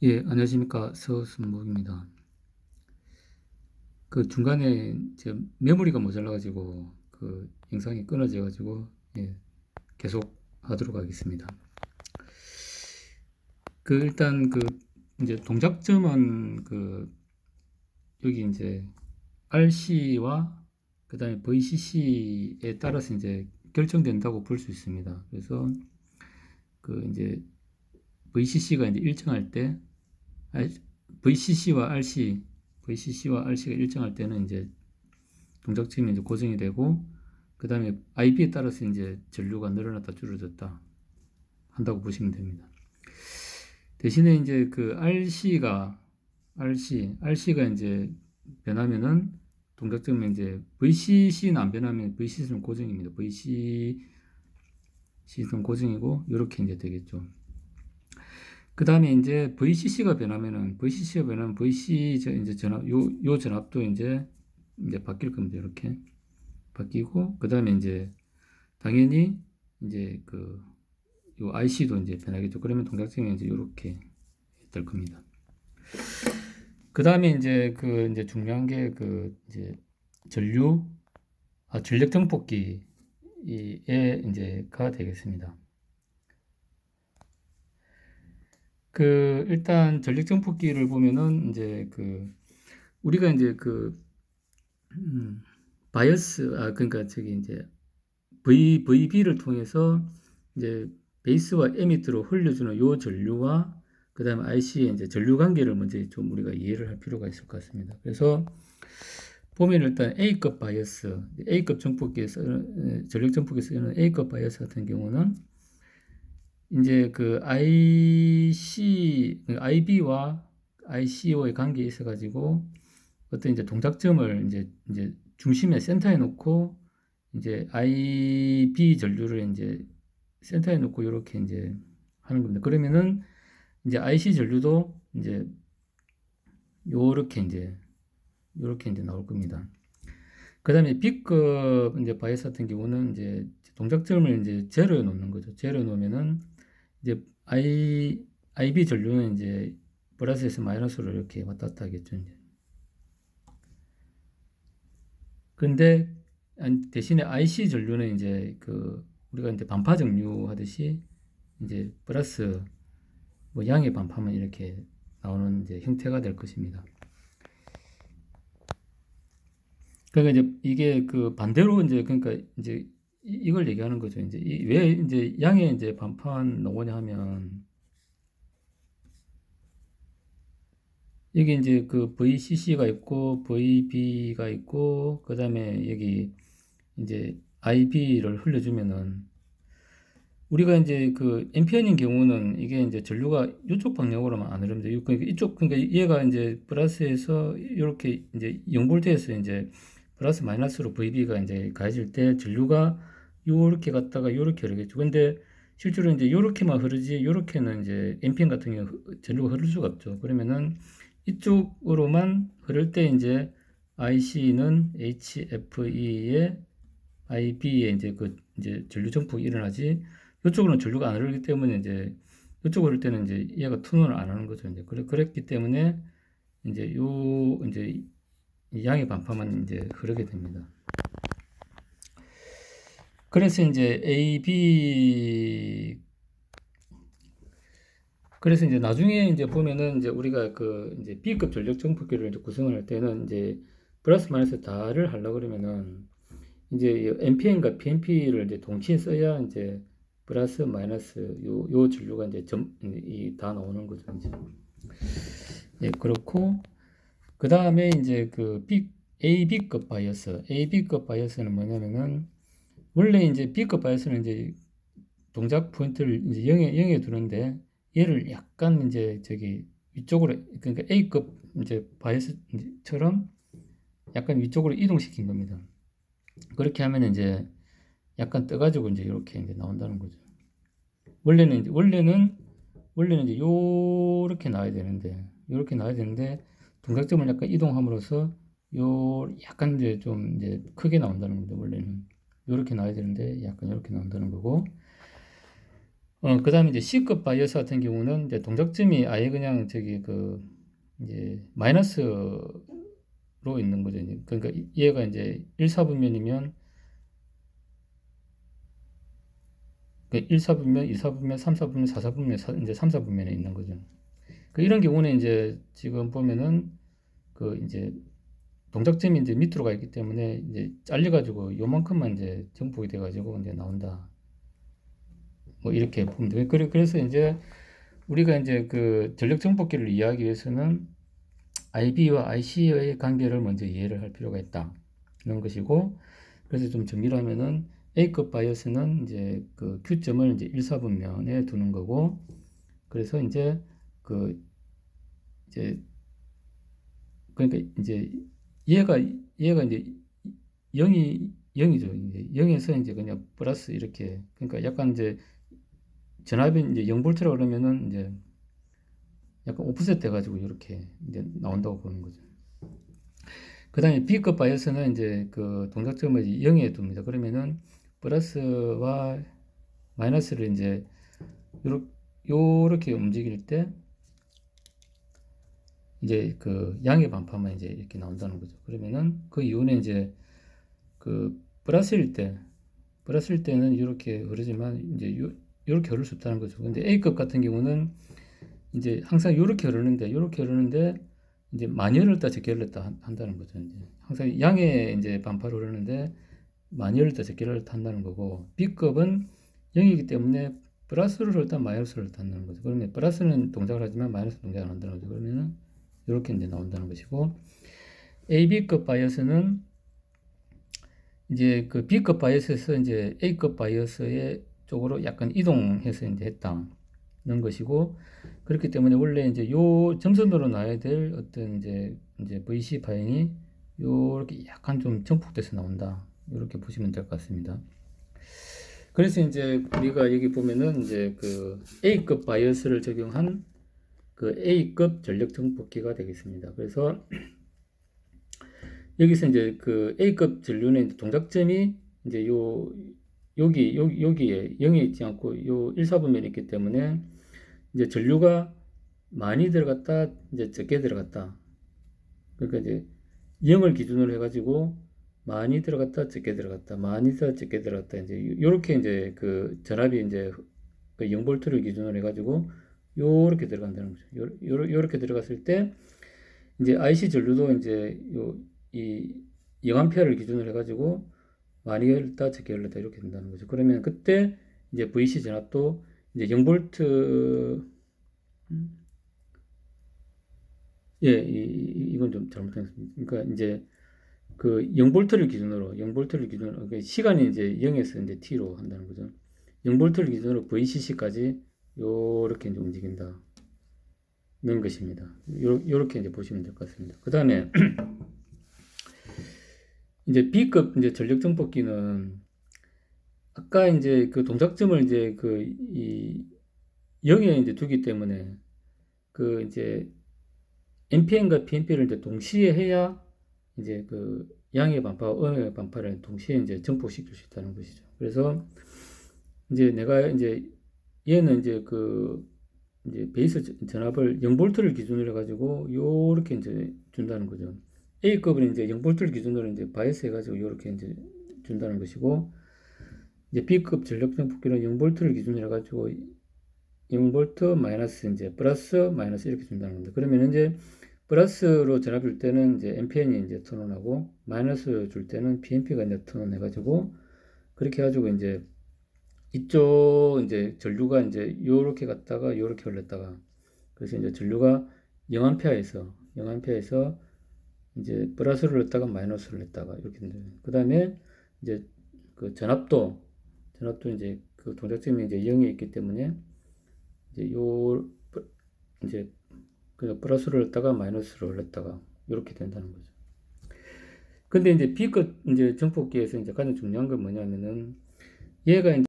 예, 안녕하십니까. 서순목입니다. 그 중간에 제 메모리가 모자라가지고 그 영상이 끊어져가지고 예, 계속 하도록 하겠습니다. 그 일단 그 이제 동작점은 그 여기 이제 RC와 그 다음에 VCC에 따라서 이제 결정된다고 볼 수 있습니다. 그래서 그 이제 VCC가 이제 일정할 때 VCC와 RC, VCC와 RC가 일정할 때는 이제 동작점이 이제 고정이 되고, 그 다음에 IB에 따라서 이제 전류가 늘어났다 줄어졌다 한다고 보시면 됩니다. 대신에 이제 그 RC가 이제 변하면은 동작점이 이제 VCC는 안 변하면 VCC는 고정입니다. VCC는 고정이고, 이렇게 이제 되겠죠. 그 다음에 이제 VCC가 변하면 VC 이제 전압, 요 전압도 이제 바뀔 겁니다. 이렇게 바뀌고, 그 다음에 이제 당연히 이제 요 IC도 이제 변하겠죠. 그러면 동작점이 이제 이렇게 될 겁니다. 그 다음에 이제 이제 중요한 게 이제 전력 정폭기에 이제가 되겠습니다. 일단 전력 정폭기를 보면은 이제 우리가 이제 바이어스, 그러니까 저기 이제 VB를 통해서 이제 베이스와 에미터로 흘려주는 요 전류와 그 다음에 IC의 이제 전류 관계를 먼저 좀 우리가 이해를 할 필요가 있을 것 같습니다. 그래서 보면 일단 A급 바이어스, A급 정폭기에서 전력 정폭기에서 쓰는 A급 바이어스 같은 경우는 이제 IB와 ICO의 관계에 있어 가지고 어떤 이제 동작점을 이제 중심에 센터에 놓고 이제 IB 전류를 이제 센터에 놓고 이렇게 이제 하는 겁니다. 그러면은 이제 IC 전류도 이제 요렇게 이제 나올 겁니다. 그 다음에 B급 이제 바이어스 같은 경우는 이제 동작점을 이제 제로에 놓는 거죠. 제로에 놓으면은 이제 IB 전류는 이제 플러스에서 마이너스로 이렇게 왔다 갔다 하겠죠. 이제. 근데 대신에 IC 전류는 이제 우리가 이제 반파 정류 하듯이 이제 플러스 뭐 양의 반파만 이렇게 나오는 이제 형태가 될 것입니다. 그러니까 이제 이게 반대로 이제 그러니까 이제 이걸 얘기하는 거죠. 이제 왜 이제 양의 이제 반파만 나오냐 하면 여기 이제 VCC가 있고 VB가 있고 그다음에 여기 이제 IB를 흘려주면은 우리가 이제 앰피어인 경우는 이게 이제 전류가 이쪽 방향으로만 안 흐릅니다. 그러니까 얘가 이제 플러스에서 이렇게 이제 0볼트에서 이제 플러스 마이너스로 VB가 이제 가해질 때 전류가 요렇게 갔다가 요렇게 흐르겠죠. 근데 실제로 이제 요렇게만 흐르지 요렇게는 이제 앰피언 같은 경우 전류가 흐를 수가 없죠. 그러면은 이쪽으로만 흐를 때 이제 IC는 HFE에 IB에 이제 전류 전폭이 일어나지 이쪽으로는 전류가 안 흐르기 때문에 이제 이쪽으로 흐를 때는 이제 얘가 투혼을 안 하는 거죠. 이제 그랬기 때문에 이제 이제 양의 반파만 이제 흐르게 됩니다. 그래서 이제 그래서 이제 나중에 이제 보면은 이제 우리가 이제 B급 전력 정폭기를 이제 구성을 할 때는 이제 플러스 마이너스 다를 하려고 그러면은 이제 NPN과 PNP를 이제 동시에 써야 이제 플러스 마이너스 요 전류가 이제 다 나오는 거죠. 이제. 예, 그렇고 그 다음에 이제 AB급 바이어스는 뭐냐면은 원래 이제 B급 바이어스는 이제 동작 포인트를 이제 0에 두는데 얘를 약간 이제 위쪽으로 그러니까 A급 이제 바이어스처럼 약간 위쪽으로 이동시킨 겁니다. 그렇게 하면 이제 약간 떠가지고 이제 이렇게 이제 나온다는 거죠. 원래는 이제 요렇게 나와야 되는데 동작점을 약간 이동함으로써 요 약간 이제 좀 이제 크게 나온다는 겁니다. 원래는 요렇게 나와야 되는데 약간 이렇게 나온다는 거고 그 다음에 이제 C급 바이어스 같은 경우는 이제 동작점이 아예 그냥 이제 마이너스로 있는 거죠. 그러니까 얘가 이제 1사분면이면 1사분면, 2사분면, 3사분면, 4사분면, 이제 3사분면에 있는 거죠. 이런 경우는 이제 지금 보면은 이제 동작점이 이제 밑으로 가 있기 때문에 이제 잘려가지고 요만큼만 이제 정폭이 돼가지고 이제 나온다. 뭐 이렇게 보면 돼요. 그래서 이제 우리가 이제 전력 정폭기를 이해하기 위해서는 IB와 IC의 관계를 먼저 이해를 할 필요가 있다. 이런 것이고, 그래서 좀 정리를 하면은 A급 바이어스는 이제 Q점을 이제 1사분면에 두는 거고, 그래서 이제 이제 그러니까 이제 얘가 이제 0이죠. 이제 0에서 이제 그냥 플러스 이렇게, 그러니까 약간 이제 전압이 이제 0볼트라 그러면은 이제 약간 오프셋 돼가지고 이렇게 이제 나온다고 보는 거죠. 그 다음에 B급 바이어스는 이제 동작점을 0에 둡니다. 그러면은 플러스와 마이너스를 이제 요렇게 움직일 때 이제 양의 반파만 이제 이렇게 나온다는 거죠. 그러면은 그 이유는 이제 플러스일 때는 이렇게 흐르지만 이제 요렇게 흐를 수 없다는 거죠. 근데 A급 같은 경우는 이제 항상 이렇게 흐르는데 이제 많이 흐르다 적게 흐르다 한다는 거죠. 이제 항상 양의 이제 반파로 흐르는데 많이 흐르다 적게 흐르다 한다는 거고, B급은 0이기 때문에 플러스를 흐르다 마이너스를 흐르다 한다는 거죠. 그러면 플러스는 동작을 하지만 마이너스 동작을 안 한다는 거죠. 그러면은 이렇게 이제 나온다는 것이고, AB급 바이어스는 이제 B급 바이어스에서 이제 A급 바이어스의 쪽으로 약간 이동해서 이제 했다는 것이고, 그렇기 때문에 원래 이제 요 점선으로 나야 될 어떤 이제 VC 파형이 요렇게 약간 좀 정폭돼서 나온다. 이렇게 보시면 될 것 같습니다. 그래서 이제 우리가 여기 보면은 이제 A급 바이어스를 적용한 A급 전력 정폭기가 되겠습니다. 그래서 여기서 이제 A급 전류는 동작점이 이제 여기에 0이 있지 않고 요 1사분면이 있기 때문에 이제 전류가 많이 들어갔다, 이제 적게 들어갔다. 그러니까 이제 0을 기준으로 해가지고 많이 들어갔다, 적게 들어갔다, 많이 들어갔다, 적게 들어갔다. 이제 요렇게 이제 전압이 이제 0볼트를 기준으로 해가지고 요렇게 들어간다는 거죠. 요렇게 들어갔을 때 이제 IC 전류도 이제 이 0A를 기준으로 해가지고 많이 흘렀다, 적게 흘렀다 이렇게 된다는 거죠. 그러면 그때 이제 VC 전압도 이제 0볼트 이건 좀 잘못했습니다. 그러니까 이제 0볼트를 기준으로 시간이 이제 0에서 이제 T로 한다는 거죠. 0볼트를 기준으로 VCC까지 요렇게 이제 움직인다. 는 것입니다. 요렇게 이제 보시면 될 것 같습니다. 그 다음에 이제 B급 이제 전력 정폭기는 아까 이제 동작점을 이제 이 0에 이제 두기 때문에 이제 NPN과 PNP를 이제 동시에 해야 이제 양의 반파와 음의 반파를 동시에 이제 정폭시킬 수 있다는 것이죠. 그래서 이제 내가 이제 얘는 이제 이제 베이스 전압을 0볼트를 기준으로 해가지고 요렇게 이제 준다는 거죠. A급은 이제 0볼트를 기준으로 이제 바이스 해가지고 요렇게 이제 준다는 것이고, 이제 B급 전력 정폭기는 0볼트를 기준으로 해가지고 0볼트 마이너스 이제 플러스 마이너스 이렇게 준다는 겁니다. 그러면 이제 플러스로 전압 줄 때는 이제 NPN이 이제 턴온하고 마이너스 줄 때는 PNP가 이제 턴온 해가지고 그렇게 해가지고 이제 이쪽 이제 전류가 이제 요렇게 갔다가 요렇게 흘렀다가, 그래서 이제 전류가 0A에서 이제 플러스를 넣었다가 마이너스를 넣었다가 이렇게 된다. 그 다음에 이제 전압도 이제 동작점이 이제 0에 있기 때문에 이제 이제 플러스를 넣었다가 마이너스를 넣었다가 이렇게 된다는 거죠. 근데 이제 B급 이제 정폭기에서 이제 가장 중요한 건 뭐냐면은 얘가 이제